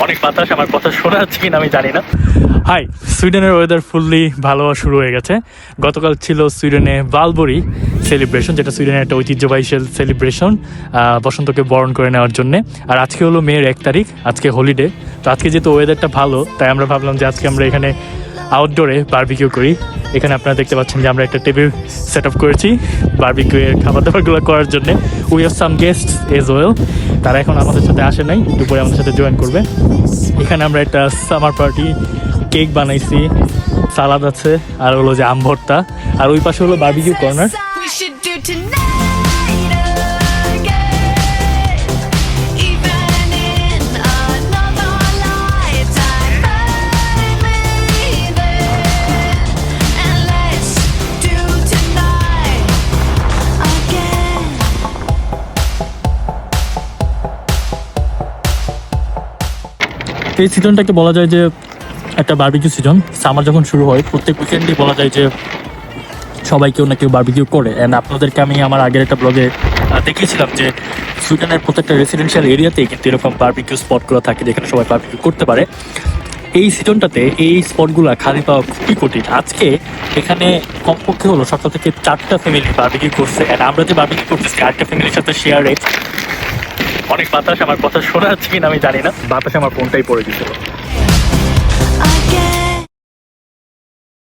অনেক বাতাস, আমার কথা শোনা যাচ্ছে কিনা আমি জানি না। হাই, সুইডেনের ওয়েদার ফুললি ভালো শুরু হয়ে গেছে। গতকাল ছিল সুইডেনে ভালবরি সেলিব্রেশন, যেটা সুইডেনের একটা ঐতিহ্যবাহী সেলিব্রেশন বসন্তকে বরণ করে নেওয়ার জন্য। আর আজকে হলো মের 1 তারিখ, আজকে হলিডে। তো আজকে যেহেতু ওয়েদারটা ভালো, তাই আমরা ভাবলাম যে আজকে আমরা এখানে আউটডোরে বারবিকিউ করি। এখানে আপনারা দেখতে পাচ্ছেন যে আমরা একটা টেবিল সেট আপ করেছি বারবিকিউ এর খাবার দাবারগুলো করার জন্য। We have some guest as well, তারা এখন আমাদের সাথে আসে নাই, একটু পরে আমাদের সাথে জয়েন করবে। এখানে আমরা একটা সামার পার্টি কেক বানাইছি, সালাদ আছে, আর হলো যে আম ভর্তা, আর ওই পাশে হলো বারবিকিউ কর্নার। এই সিজনটাকে বলা যায় যে একটা বারবিকিউ সিজন। সামার যখন শুরু হয় প্রত্যেক উইকেন্ডে বলা যায় যে সবাই কেউ না কেউ বারবিকিউ করে। অ্যান্ড আপনাদেরকে আমি আমার আগের একটা ব্লগে দেখিয়েছিলাম যে সুইডেনের প্রত্যেকটা রেসিডেন্সিয়াল এরিয়াতেই কিন্তু এরকম বারবিকিউ স্পটগুলো থাকে যেখানে সবাই বারবিকিউ করতে পারে। এই সিজনটাতে এই স্পটগুলো খালি পাওয়া খুবই কঠিন। আজকে এখানে কমপক্ষে হলো সকাল থেকে 4টা ফ্যামিলি বারবিকিউ করছে, অ্যান্ড আমরা যে বারবিকিউ করতেছি 8টা ফ্যামিলির সাথে শেয়ারে। অনেক বাতাস, আমার কথা শোনা যাচ্ছে কিনা আমি জানি না, বাতাসে আমার ফোনটাই পড়ে দিয়েছিল।